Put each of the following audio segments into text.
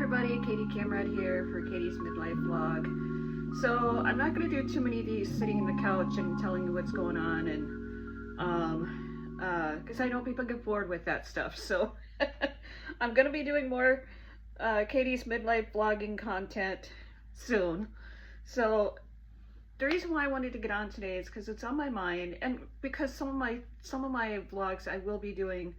everybody, Katie Camrad here for Katie's Midlife vlog. So I'm not going to do too many of these sitting in the couch and telling you what's going on, and because I know people get bored with that stuff. So I'm going to be doing more Katie's Midlife vlogging content soon. So the reason why I wanted to get on today is because it's on my mind, and because some of my vlogs I will be doing,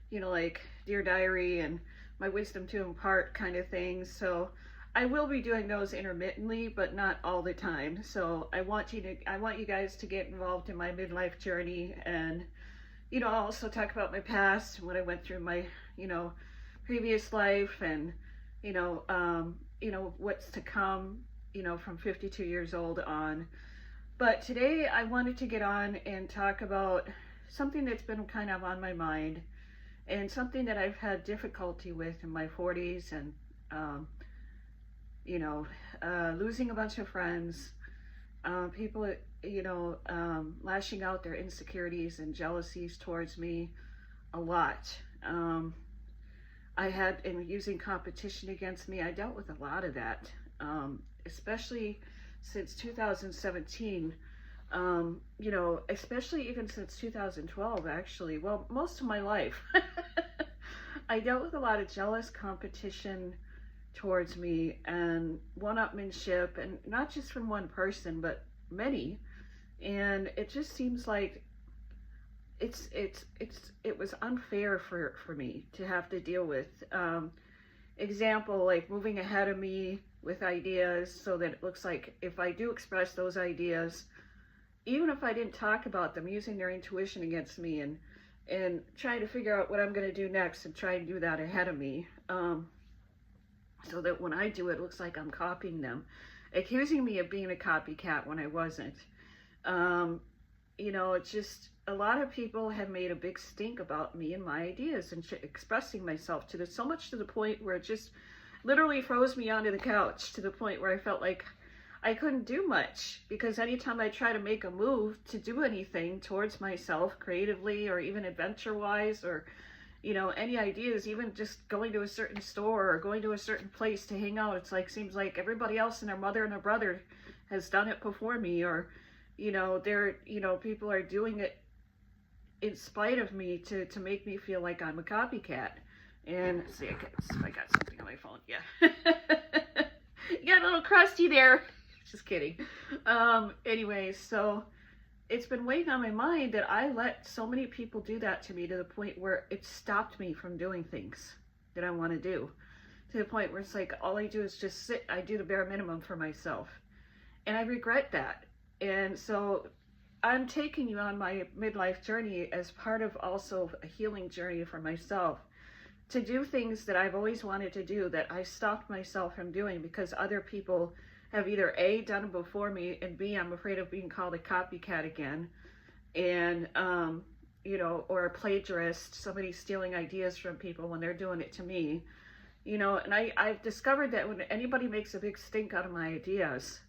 you know, like Dear Diary and my wisdom to impart kind of things. So I will be doing those intermittently, but not all the time. So I want you guys to get involved in my midlife journey, and I'll also talk about my past, what I went through in my previous life, and what's to come, from 52 years old on. But today I wanted to get on and talk about something that's been kind of on my mind, and something that I've had difficulty with in my 40s, and losing a bunch of friends, people lashing out their insecurities and jealousies towards me a lot. And using competition against me. I dealt with a lot of that, especially since 2017, especially even since 2012, actually. Well, most of my life. I dealt with a lot of jealous competition towards me, and one-upmanship, and not just from one person, but many. And it just seems like it was unfair for me to have to deal with. Example, like moving ahead of me with ideas, so that it looks like if I do express those ideas, even if I didn't talk about them, using their intuition against me, and trying to figure out what I'm going to do next, and try and do that ahead of me, so that when I do it, it looks like I'm copying them, accusing me of being a copycat when I wasn't. It's just, a lot of people have made a big stink about me and my ideas, and expressing myself to so much to the point where it just literally froze me onto the couch, to the point where I felt like I couldn't do much, because anytime I try to make a move to do anything towards myself, creatively or even adventure-wise, or any ideas, even just going to a certain store or going to a certain place to hang out, it's like, seems like everybody else and their mother and their brother has done it before me, or people are doing it in spite of me to make me feel like I'm a copycat. And let's see, if I got something on my phone. Yeah. You got a little crusty there. Just kidding. Anyway, so it's been weighing on my mind that I let so many people do that to me, to the point where it stopped me from doing things that I want to do. To the point where it's like, all I do is just sit. I do the bare minimum for myself. And I regret that. And so I'm taking you on my midlife journey as part of also a healing journey for myself, to do things that I've always wanted to do, that I stopped myself from doing because other people have either A, done it before me, and B, I'm afraid of being called a copycat again, and or a plagiarist, somebody stealing ideas from people when they're doing it to me. And I've discovered that when anybody makes a big stink out of my ideas,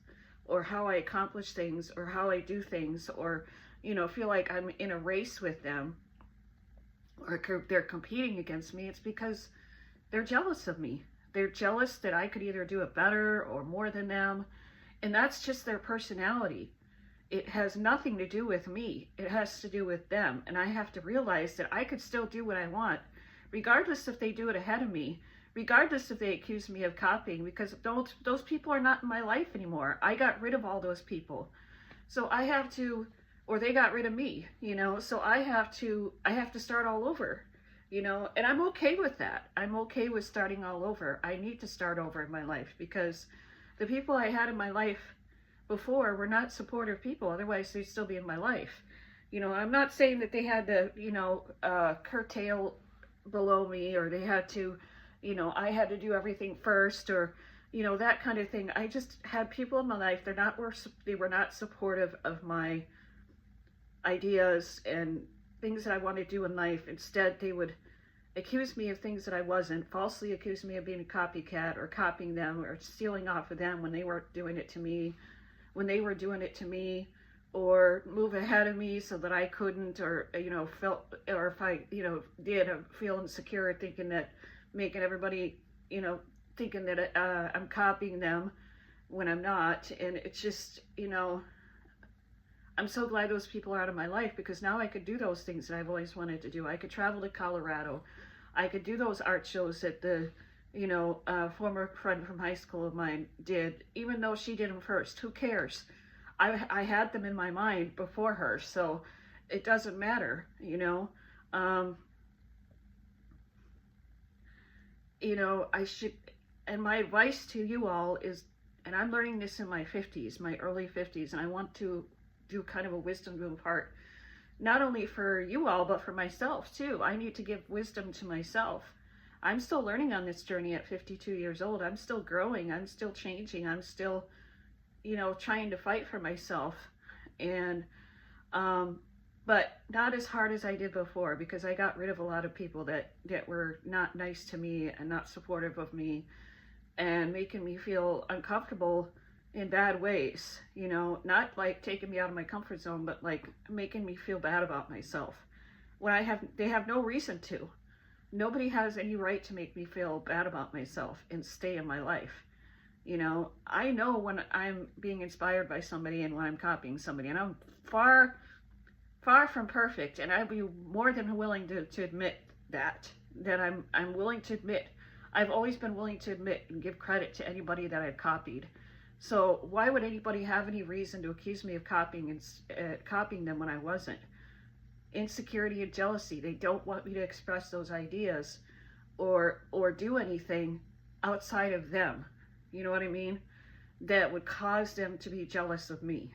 or how I accomplish things, or how I do things, or feel like I'm in a race with them, or they're competing against me, it's because they're jealous of me. They're jealous that I could either do it better or more than them, and that's just their personality. It has nothing to do with me. It has to do with them, and I have to realize that I could still do what I want, regardless if they do it ahead of me, regardless if they accuse me of copying, because those people are not in my life anymore. I got rid of all those people. So I have to, or they got rid of me, so I have to start all over, and I'm okay with that. I'm okay with starting all over. I need to start over in my life, because the people I had in my life before were not supportive people. Otherwise they'd still be in my life. I'm not saying that they had to, curtail below me, or they had to, I had to do everything first, or, that kind of thing. I just had people in my life, they were not supportive of my ideas and things that I wanted to do in life. Instead, they would accuse me of things that I wasn't, falsely accuse me of being a copycat, or copying them, or stealing off of them when they weren't doing it to me, or move ahead of me so that I couldn't, or, felt, or if I, did, feel insecure, thinking that making everybody, thinking that I'm copying them when I'm not. And it's just, I'm so glad those people are out of my life, because now I could do those things that I've always wanted to do. I could travel to Colorado. I could do those art shows that the, former friend from high school of mine did, even though she did them first. Who cares? I had them in my mind before her, so it doesn't matter, I should, and my advice to you all is, and I'm learning this in my 50s, my early 50s, and I want to do kind of a wisdom to impart, not only for you all, but for myself too. I need to give wisdom to myself. I'm still learning on this journey at 52 years old. I'm still growing. I'm still changing. I'm still, trying to fight for myself. And, but not as hard as I did before, because I got rid of a lot of people that were not nice to me and not supportive of me and making me feel uncomfortable in bad ways, not like taking me out of my comfort zone, but like making me feel bad about myself when they have no reason to. Nobody has any right to make me feel bad about myself and stay in my life. I know when I'm being inspired by somebody and when I'm copying somebody, and I'm far from perfect, and I'd be more than willing to admit that I'm willing to admit. I've always been willing to admit and give credit to anybody that I've copied. So why would anybody have any reason to accuse me of copying them when I wasn't? Insecurity and jealousy. They don't want me to express those ideas or do anything outside of them. You know what I mean? That would cause them to be jealous of me.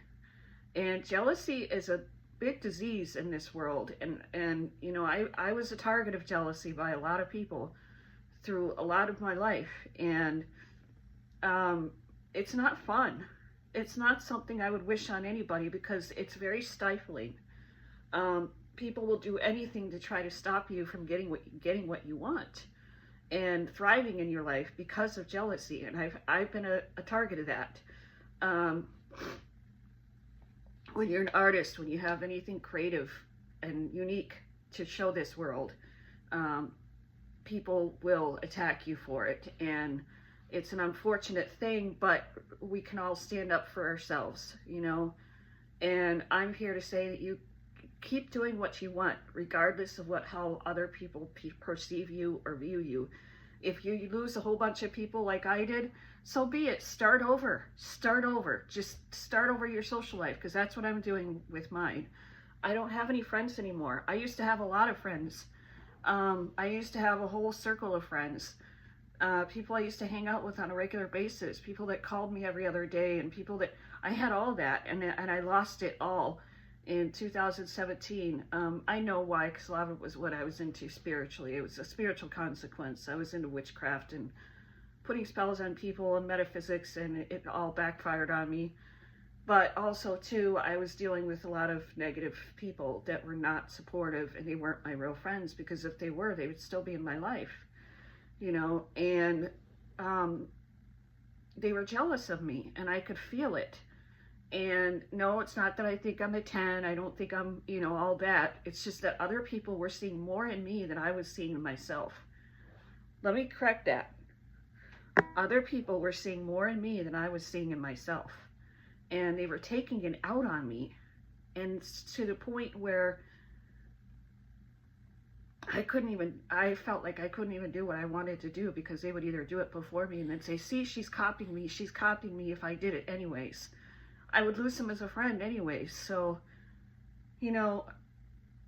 And jealousy is a big disease in this world. And I was a target of jealousy by a lot of people through a lot of my life. And it's not fun. It's not something I would wish on anybody, because it's very stifling. People will do anything to try to stop you from getting what you want and thriving in your life because of jealousy. And I've been a target of that. When you're an artist, when you have anything creative and unique to show this world, people will attack you for it. And it's an unfortunate thing, but we can all stand up for ourselves, and I'm here to say that you keep doing what you want, regardless of how other people perceive you or view you. If you lose a whole bunch of people like I did, so be it. Start over. Just start over your social life, because that's what I'm doing with mine. I don't have any friends anymore. I used to have a lot of friends. I used to have a whole circle of friends. People I used to hang out with on a regular basis, people that called me every other day, and people that I had all that, and I lost it all in 2017. I know why, because a lot of it was what I was into spiritually. It was a spiritual consequence. I was into witchcraft and putting spells on people and metaphysics, and it all backfired on me. But also too, I was dealing with a lot of negative people that were not supportive, and they weren't my real friends, because if they were, they would still be in my life. And they were jealous of me, and I could feel it. And no, it's not that I think I'm a 10. I don't think I'm, all that. It's just that other people were seeing more in me than I was seeing in myself. Let me correct that. Other people were seeing more in me than I was seeing in myself. And they were taking it out on me. And to the point where I felt like I couldn't even do what I wanted to do, because they would either do it before me and then say, see, she's copying me if I did it anyways. I would lose them as a friend anyways. So,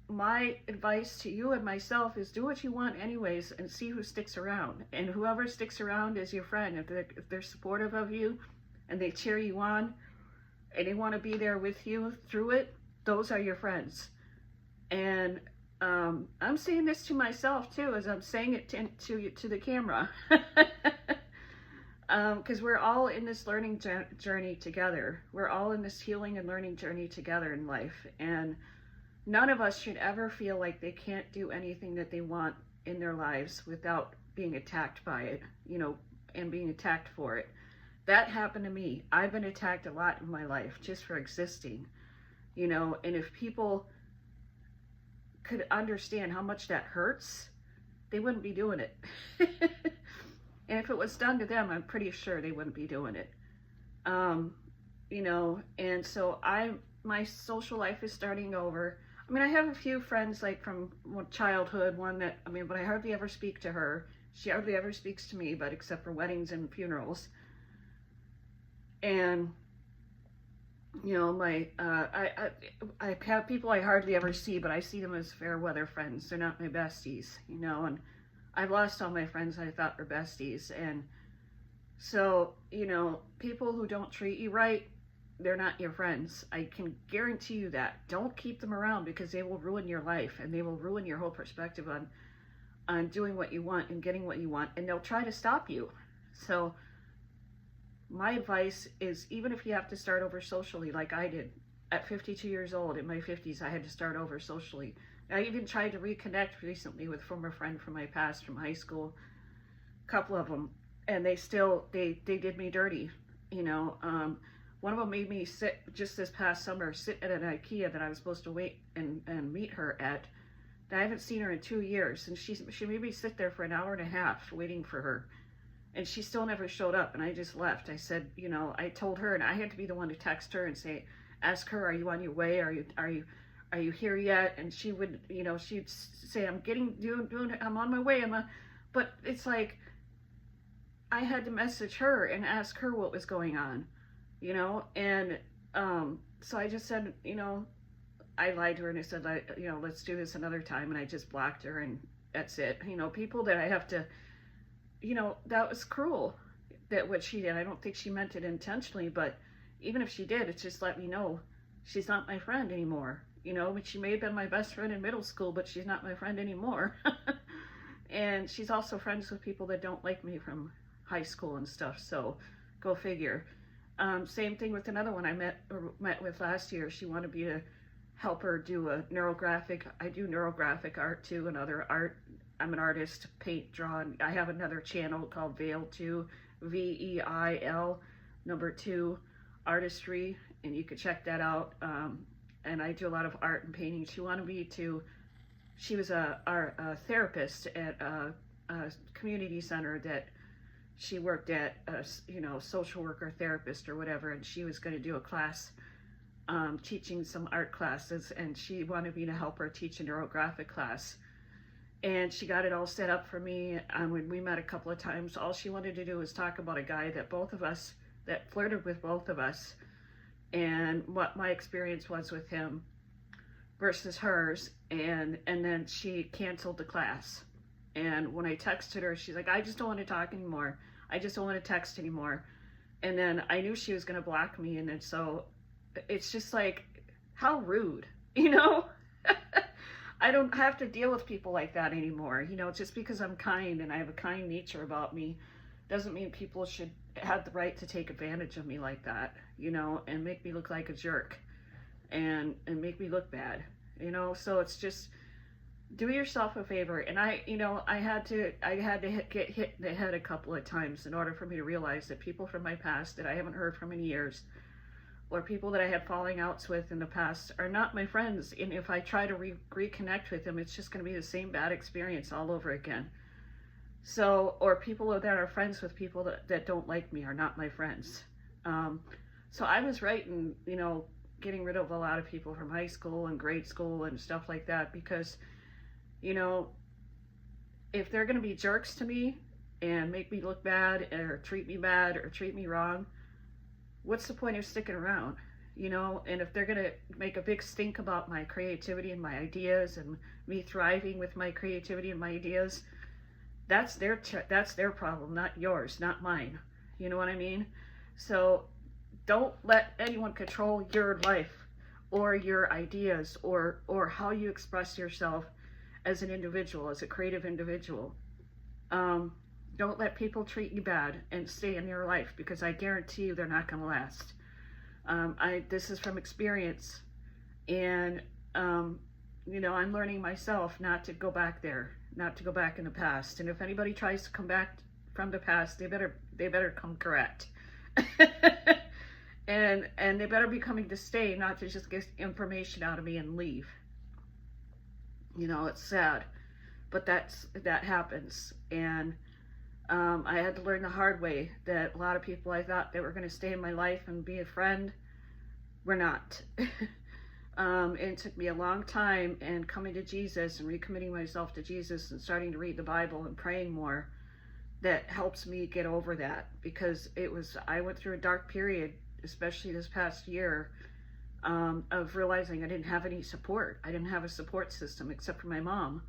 my advice to you and myself is do what you want anyways, and see who sticks around. And whoever sticks around is your friend. If they're supportive of you and they cheer you on and they want to be there with you through it, those are your friends. And I'm saying this to myself too, as I'm saying it to the camera. Because we're all in this learning journey together. We're all in this healing and learning journey together in life. And none of us should ever feel like they can't do anything that they want in their lives without being attacked by it, and being attacked for it. That happened to me. I've been attacked a lot in my life just for existing, and if people could understand how much that hurts, they wouldn't be doing it. And if it was done to them, I'm pretty sure they wouldn't be doing it. You know, and so my social life is starting over. I mean, I have a few friends like from childhood, one that, I mean, but I hardly ever speak to her. She hardly ever speaks to me, but except for weddings and funerals. And, you know, I have people I hardly ever see, but I see them as fair weather friends. They're not my besties, you know, and I've lost all my friends I thought were besties. And so, you know, people who don't treat you right, they're not your friends. I can guarantee you that. Don't keep them around, because they will ruin your life, and they will ruin your whole perspective on doing what you want and getting what you want, and they'll try to stop you. So my advice is, even if you have to start over socially like I did at 52 years old, in my 50s, I had to start over socially. I even tried to reconnect recently with a former friend from my past, from high school, a couple of them, and they did me dirty, you know. One of them made me sit, just this past summer, sit at an IKEA that I was supposed to wait and meet her at. I haven't seen her in 2 years, and she made me sit there for an hour and a half waiting for her, and she still never showed up, and I just left. I said, you know, I told her, and I had to be the one to text her and say, ask her, are you on your way? Are you here yet? And she would, you know, she'd say, I'm on my way. But it's like, I had to message her and ask her what was going on, you know. And so I just said, you know, I lied to her and I said, you know, let's do this another time. And I just blocked her, and that's it. You know, people that I have to, you know, that was cruel, that what she did. I don't think she meant it intentionally, but even if she did, it's just let me know she's not my friend anymore. You know, but she may have been my best friend in middle school, but she's not my friend anymore. And she's also friends with people that don't like me from high school and stuff. So go figure. Same thing with another one I met with last year. She wanted me to help her do a neurographic. I do neurographic art too, and other art. I'm an artist, paint, draw. And I have another channel called Veil 2, VEIL, number 2, artistry, and you can check that out. And I do a lot of art and painting. She wanted me to, she was a therapist at a community center that she worked at, you know, social worker, therapist or whatever, and she was going to do a class teaching some art classes, and she wanted me to help her teach a neurographic class. And she got it all set up for me. When we met a couple of times, all she wanted to do was talk about a guy that flirted with both of us, and what my experience was with him versus hers, and then she canceled the class. And when I texted her, she's like, I just don't want to talk anymore. I just don't want to text anymore. And then I knew she was going to block me, and then so it's just like, how rude, you know? I don't have to deal with people like that anymore. You know, just because I'm kind and I have a kind nature about me doesn't mean people should have the right to take advantage of me like that, you know, and make me look like a jerk and make me look bad, you know. So it's just, do yourself a favor. And I had to get hit in the head a couple of times in order for me to realize that people from my past that I haven't heard from in years, or people that I had falling outs with in the past, are not my friends. And if I try to reconnect with them, it's just going to be the same bad experience all over again. So, or people that are friends with people that don't like me are not my friends. So I was right in, you know, getting rid of a lot of people from high school and grade school and stuff like that, because, you know, if they're going to be jerks to me and make me look bad or treat me bad or treat me wrong, what's the point of sticking around, you know? And if they're going to make a big stink about my creativity and my ideas and me thriving with my creativity and my ideas, that's their problem, not yours, not mine. You know what I mean? So don't let anyone control your life or your ideas or how you express yourself as an individual, as a creative individual. Don't let people treat you bad and stay in your life, because I guarantee you they're not going to last. This is from experience, and you know, I'm learning myself not to go back there, not to go back in the past. And if anybody tries to come back from the past, they better come correct. and they better be coming to stay, not to just get information out of me and leave. You know, it's sad, but that happens. And I had to learn the hard way that a lot of people I thought that were going to stay in my life and be a friend were not. It took me a long time, and coming to Jesus and recommitting myself to Jesus and starting to read the Bible and praying more, that helps me get over that, because I went through a dark period, especially this past year, of realizing I didn't have any support. I didn't have a support system except for my mom,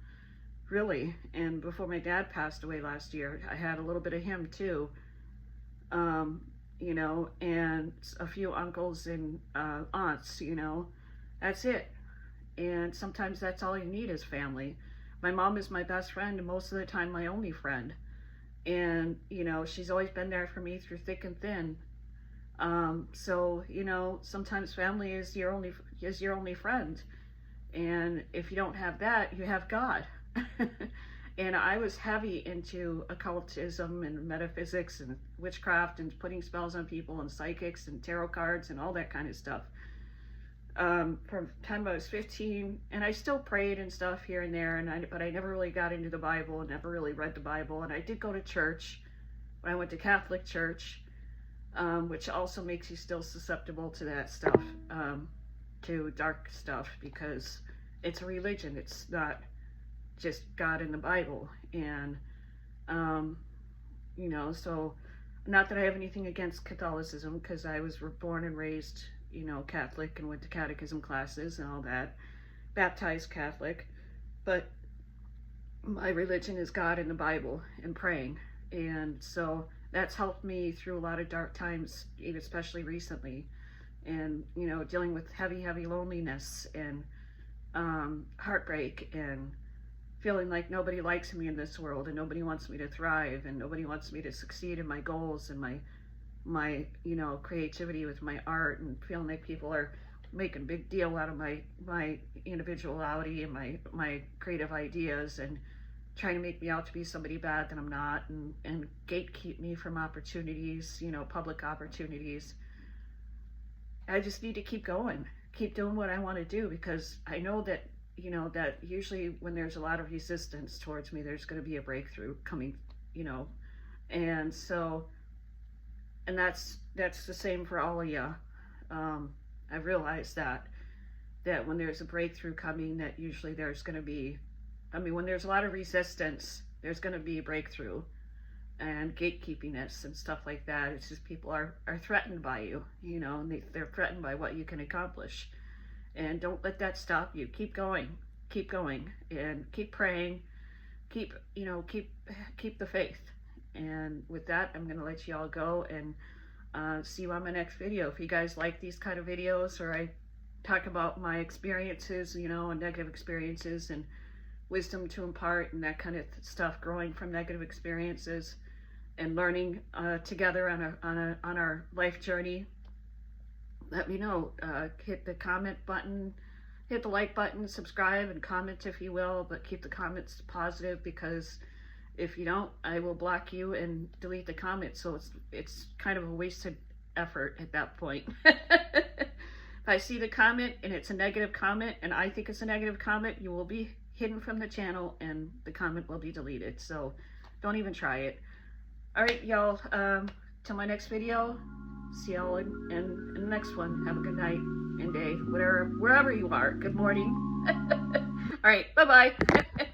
really. And before my dad passed away last year, I had a little bit of him too, you know, and a few uncles and aunts, you know. That's it. And sometimes that's all you need is family. My mom is my best friend, and most of the time my only friend. And, you know, she's always been there for me through thick and thin. So, you know, sometimes family is your only friend. And if you don't have that, you have God. And I was heavy into occultism and metaphysics and witchcraft and putting spells on people and psychics and tarot cards and all that kind of stuff. From the time I was 15, and I still prayed and stuff here and there, but I never really got into the Bible and never really read the Bible. And I did go to church, but I went to Catholic church, which also makes you still susceptible to that stuff, to dark stuff, because it's a religion. It's not just God in the Bible. And, you know, so not that I have anything against Catholicism, because I was born and raised, you know, Catholic, and went to catechism classes and all that, baptized Catholic, but my religion is God in the Bible and praying. And so that's helped me through a lot of dark times, especially recently, and, you know, dealing with heavy loneliness and heartbreak, and feeling like nobody likes me in this world, and nobody wants me to thrive, and nobody wants me to succeed in my goals and my you know, creativity with my art, and feeling like people are making a big deal out of my individuality and my creative ideas, and trying to make me out to be somebody bad that I'm not, and gatekeep me from opportunities, you know, public opportunities. I just need to keep going, keep doing what I want to do, because I know that, you know, that usually when there's a lot of resistance towards me, there's going to be a breakthrough coming, you know. And so, and that's the same for all of you. I've realized that when there's a breakthrough coming, that usually there's going to be, I mean, when there's a lot of resistance, there's going to be a breakthrough, and gatekeepiness and stuff like that. It's just people are threatened by you, you know, and they're threatened by what you can accomplish. And don't let that stop you. Keep going, and keep praying, keep the faith. And with that, I'm going to let you all go, and see you on my next video. If you guys like these kind of videos, or I talk about my experiences, you know, and negative experiences, and wisdom to impart, and that kind of stuff, growing from negative experiences and learning together on our life journey, let me know. Hit the comment button, hit the like button, subscribe, and comment if you will, but keep the comments positive, because if you don't, I will block you and delete the comment. So it's kind of a wasted effort at that point. If I see the comment and it's a negative comment, and I think it's a negative comment, you will be hidden from the channel, and the comment will be deleted. So don't even try it. All right, y'all. Till my next video. See y'all in the next one. Have a good night and day, wherever you are. Good morning. All right. Bye-bye.